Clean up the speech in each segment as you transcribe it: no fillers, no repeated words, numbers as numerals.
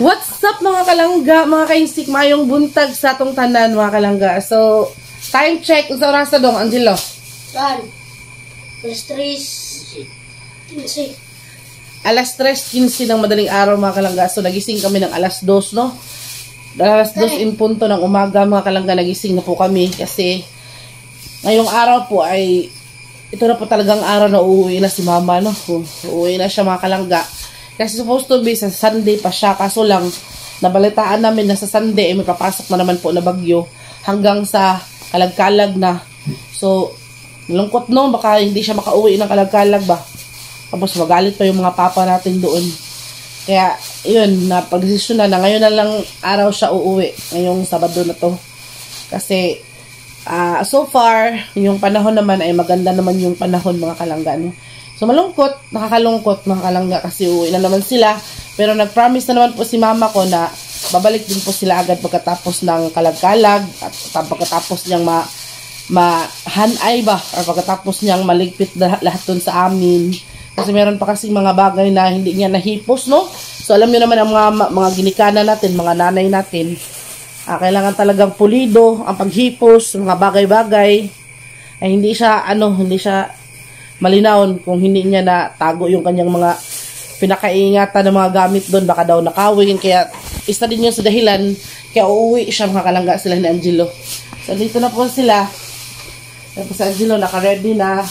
What's up mga kalangga, mga kaisik, mayong buntag sa atong tanan mga kalangga. So, time check, sa oras na dong, Angelo? Alas 3:15. Alas 3:15 ng madaling araw mga kalangga. So, nagising kami ng alas 2, no? Alas 2 in punto ng umaga mga kalangga, nagising na po kami kasi ngayong araw po ay ito na po talagang araw na uuwi na si mama, no? Uuwi na siya mga kalangga. Kasi supposed to be sa Sunday pa siya, kaso lang nabalitaan namin na sa Sunday may papasok na naman po na bagyo hanggang sa Kalag-Kalag na. So, nalungkot no, baka hindi siya makauwi ng Kalag-Kalag ba. Tapos magalit pa yung mga papa natin doon. Kaya, yun, napag-desisyon na ngayon na lang araw siya uuwi, ngayong Sabado na to. Kasi, so far, yung panahon naman ay maganda naman yung panahon mga kalangga, no? So, malungkot, nakakalungkot mga kalangga kasi uwi na naman sila. Pero nag-promise na naman po si mama ko na babalik din po sila agad pagkatapos ng Kalag-Kalag at pagkatapos niyang mahanay ba or pagkatapos niyang maligpit lahat dun sa amin. Kasi meron pa kasing mga bagay na hindi niya nahipos, no? So, alam niyo naman ang mga ginikana natin, mga nanay natin. Kailangan talagang pulido ang paghipos, mga bagay-bagay. Ay hindi siya malinawon kung hindi niya na tago yung kanyang mga pinakaingatan ng mga gamit doon, baka daw nakawin. Kaya isa din yun sa dahilan kaya uuwi siya mga kalangga sila ni Angelo. So dito na po sila. Tapos si Angelo naka-ready na,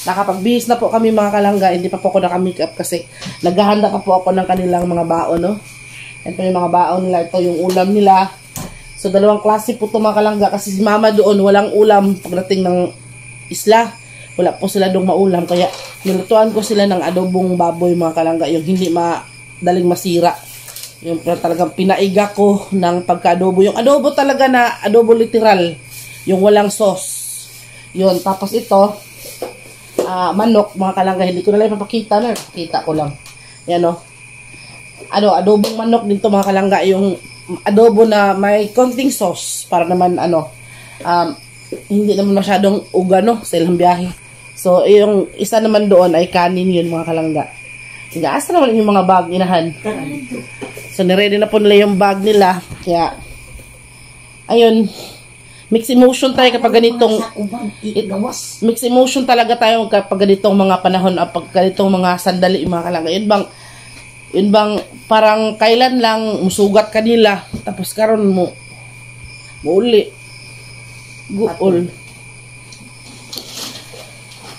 nakapagbihis na po kami mga kalangga. Hindi pa po ako naka-makeup kasi naghahanda pa po ako ng kanilang mga baon, no? Yan po yung mga baon nila, ito yung ulam nila. So dalawang klase po ito mga kalangga kasi si mama doon walang ulam pagdating ng isla. Wala po sila dong maulam, kaya nilutuan ko sila ng adobong baboy mga kalangga, yung hindi madaling masira. Yung talagang pinaiga ko ng pagka-adobo. Yung adobo talaga na adobo literal, yung walang sauce. Yun, tapos ito, manok mga kalangga, hindi ko na lang papakita na, kita ko lang. Yan o. Adobong manok dito mga kalangga, yung adobo na may konting sauce, para naman hindi naman masyadong ugano sa ilang biyahe. So, yung isa naman doon ay kanin yun mga kalangga. Asa naman yung mga bag inahan. So, niready na po nila yung bag nila. Kaya, ayun, mixed emotion tayo kapag ganitong, mixed emotion talaga tayo kapag ganitong mga panahon, kapag ganitong mga sandali mga kalangga. Yun bang parang kailan lang musugat kanila, tapos karon mo uli. Guol.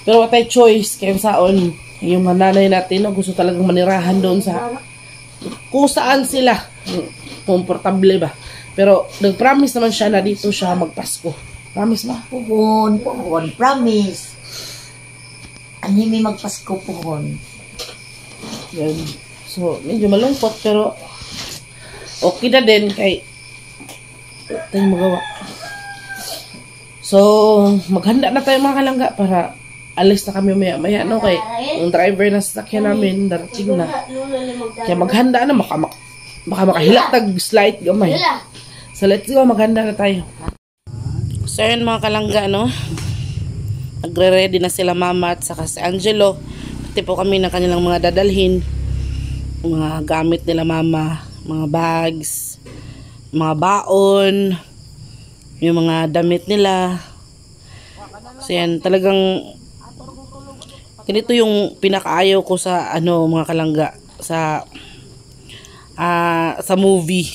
Pero what ay choice, kaya saon, yung nanay natin, no, gusto talagang manirahan doon sa, kung saan sila, komportable ba. Pero, nag-promise naman siya na dito siya magpasko. Promise ba? Puhon, promise. Ano may magpasko puhon? Yan. So, medyo malungkot, pero, okay na din, kay, tayong magawa. So, maghanda na tayo mga kalangga para alis na kami maya-maya, no? Kay yung driver na sasakyan namin, darating na. Kaya maghanda na, baka makahilak tag-slide gamay. So, let's go, maghanda na tayo. So, yun mga kalangga, no? Nagre-ready na sila mama at saka si Angelo. Pati po kami ng kanilang mga dadalhin. Mga gamit nila mama, mga bags, mga baon, yung mga damit nila. So yan, talagang ganito yung pinakaayaw ko sa mga kalangga sa movie.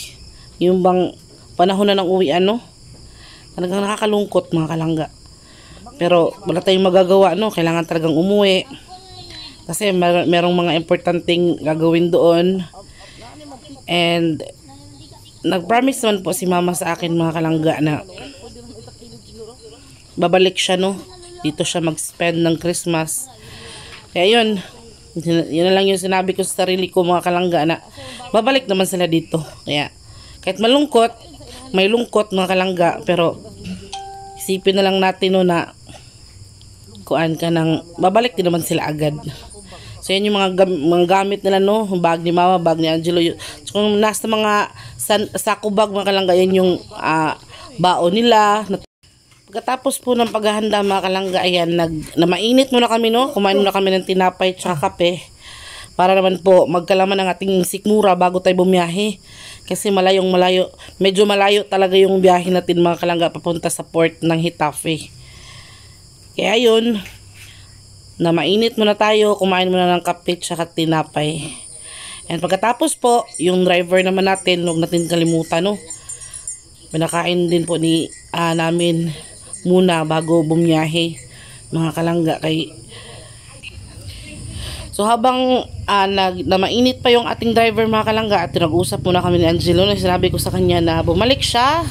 Yung bang panahon na ng uwian, no? Talagang nakakalungkot mga kalangga. Pero wala tayong magagawa, no? Kailangan talagang umuwi. Kasi merong mga importanteng gagawin doon. And nag-promise naman po si mama sa akin mga kalangga na babalik siya, no? Dito siya mag-spend ng Christmas. Kaya yun na lang yung sinabi ko sa sarili ko mga kalangga na babalik naman sila dito. Kaya kahit malungkot, may lungkot mga kalangga, pero isipin na lang natin, no, na kuan ka nang babalik din naman sila agad. So yan yung mga gamit nila, no? Bag ni mama, bag ni Angelo. So, kung nasa mga sako bag mga kalangga, yan yung baon nila. Pagkatapos po ng paghahanda mga kalangga, ayan, na mainit muna kami, no? Kumain muna kami ng tinapay tsaka kape para naman po magkalaman ang ating sikmura bago tayo bumiyahe. Kasi malayo, medyo malayo talaga yung biyahe natin mga kalangga papunta sa port ng Hitafe. Kaya yun, na mainit muna tayo, kumain muna ng kape tsaka tinapay. And pagkatapos po, yung driver naman natin, huwag natin kalimutan, no? Pinakain din po namin muna bago bumiyahe mga kalangga kay. So habang na mainit pa yung ating driver mga kalangga at nag-usap muna kami ni Angelo, na sinabi ko sa kanya na bumalik siya.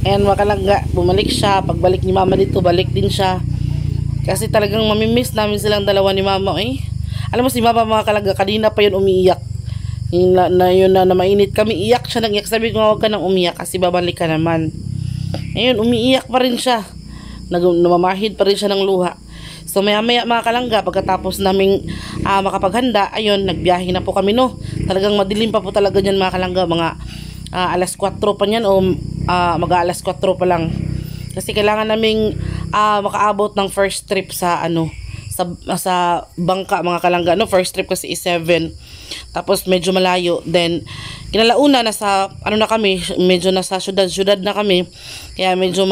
And mga kalangga, bumalik siya. Pagbalik ni mama dito, balik din siya. Kasi talagang mamimiss namin silang dalawa ni mama eh. Alam mo si mama mga kalangga, kanina pa yun umiiyak. Yun na mainit kami, iyak siya, nag-iyak. Sabi ko nga huwag ka nang umiyak kasi babalik ka naman. Ayun, umiiyak pa rin siya. Namamahid pa rin siya ng luha. So maya mga kalangga, pagkatapos naming makapaghanda, ayun, nagbiyahe na po kami, no. Talagang madilim pa po talaga dyan mga kalangga, mga alas 4 pa niyan o mag-alas 4 pa lang. Kasi kailangan naming makaabot ng first trip sa sa bangka mga kalangga, no. First trip kasi is 7. Tapos medyo malayo. Then kinalauna nasa na kami, medyo nasa syudad na kami. Kaya medyo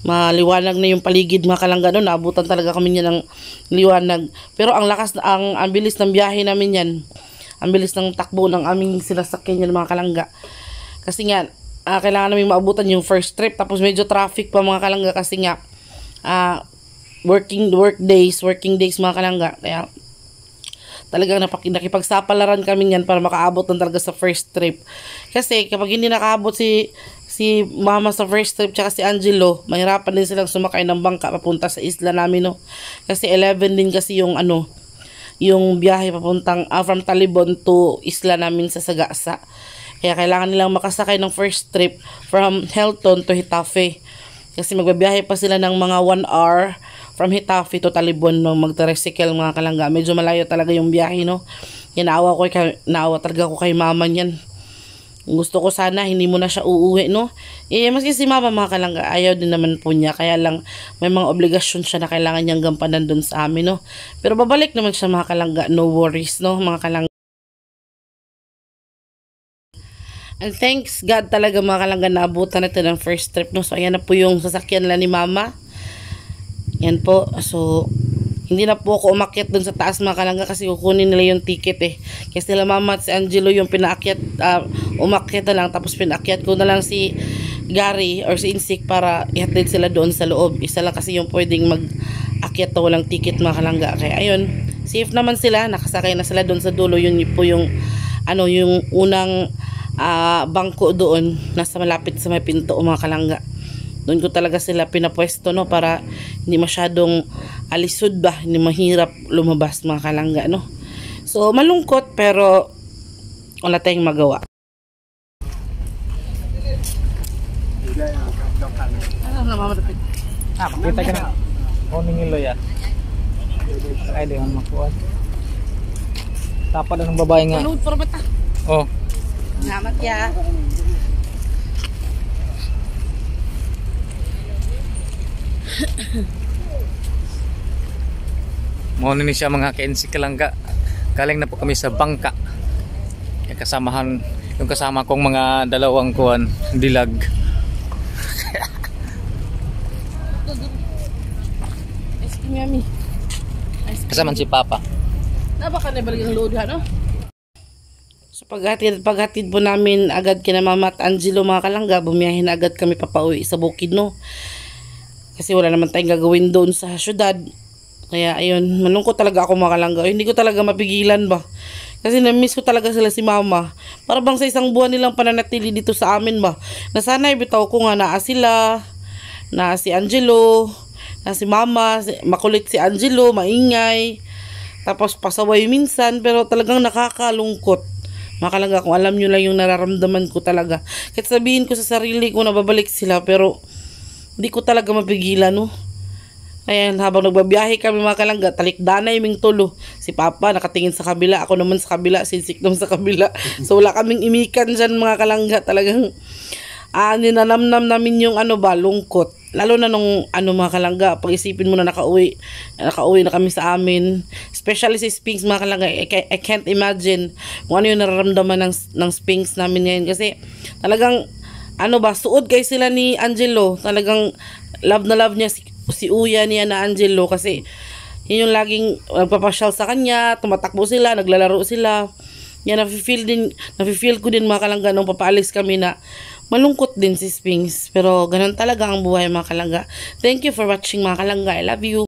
maliwanag na yung paligid mga kalangga, no. Naabutan talaga kami niya ng liwanag. Pero ang bilis ng biyahe namin yan. Ang bilis ng takbo ng aming sinasakyan yan mga kalangga. Kasi nga, kailangan namin maabutan yung first trip. Tapos medyo traffic pa mga kalangga kasi nga, working days mga kalangga. Kaya, talagang nakipagsapalaran kami yan para makaabot ng talaga sa first trip. Kasi kapag hindi nakaabot si mama sa first trip tsaka si Angelo, mahirapan din silang sumakay ng bangka papunta sa isla namin, no. Kasi 11 din kasi yung yung biyahe papuntang from Talibon to isla namin sa Sagasa. Kaya kailangan nilang makasakay ng first trip from Helton to Hitafe. Kasi magbabiyahe pa sila ng mga 1 hour from Hitafe to Talibon, no, magta-recycle mga kalangga. Medyo malayo talaga yung biyahe, no. Naawa talaga ko kay mama niyan. Gusto ko sana hindi mo na siya uuwi, no. Maski si mama mga kalangga, ayaw din naman po niya. Kaya lang may mga obligasyon siya na kailangan niyang gampanan dun sa amin, no. Pero babalik naman siya mga kalangga, no worries, no mga kalangga. And thanks God talaga mga kalangga, naabutan natin ng first trip, no. So ayan na po yung sasakyan lang ni mama. Yan po. So hindi na po ako umakyat dun sa taas mga kalangga kasi kukunin nila yung ticket eh. Kasi sila mama at si Angelo yung pinaakyat, umakyat na lang. Tapos pinaakyat ko na lang si Gary or si Insik para ihatid sila doon sa loob. Isa lang kasi yung pwedeng mag-akyat na walang ticket mga kalangga. Kaya ayun, safe naman sila. Nakasakay na sila doon sa dulo. Yun po yung yung unang bangko doon. Nasa malapit sa may pinto mga kalangga. Doon ko talaga sila pinapwesto, no, para hindi masyadong alisod ba, hindi mahirap lumabas mga kalangga, no. So malungkot pero wala tayong magawa. Makita ka na. Kuning ilo ya. Ay, di man makuha. Tapad ng babae nga. Load for bata. Oh. Salamat ya. Muna ni siya mga ka-NC Kalangga. Galing na po kami sa bangka. Yung kasama kong mga dalawang dilag. Ice cream yummy. Kasama si Papa. Napaka na balik ang load ha, no? So paghatid po namin agad kina Mama at Angelo mga kalangga, bumiyahe na agad kami papauwi sa bukid, no? Kasi wala naman tayong gagawin doon sa syudad. Kaya ayun, malungkot talaga ako mga kalangga. Hindi ko talaga mapigilan ba. Kasi na-miss ko talaga sila si mama. Para bang sa isang buwan nilang pananatili dito sa amin ba. Nasanay bitaw ko nga naa sila, na si Angelo, na si mama, makulit si Angelo, maingay. Tapos pasaway minsan, pero talagang nakakalungkot. Mga kalangga, kung alam nyo lang yung nararamdaman ko talaga. Kahit sabihin ko sa sarili ko na babalik sila, pero hindi ko talaga mapigilan, no. Ayan, habang nagbabiyahe kami mga kalangga, talikdanay ming tulo. Si Papa nakatingin sa kabila, ako naman sa kabila, sinsik naman sa kabila. So wala kaming imikan dyan mga kalangga. Talagang ninanamnam namin yung lungkot. lalo na nung mga kalangga, pag-isipin mo na nakauwi na kami sa amin, especially si Spinks mga kalangga, I can't imagine kung ano yung nararamdaman ng Spinks namin ngayon, kasi talagang suod kay sila ni Angelo, talagang love na love niya si Uya niya na Angelo, kasi yun yung laging nagpapasyal sa kanya, tumatakbo sila, naglalaro sila. Yan, nafe-feel ko din mga kalangga nung papaalis kami na malungkot din si Spinks. Pero ganun talaga ang buhay mga kalangga. Thank you for watching mga kalangga. I love you.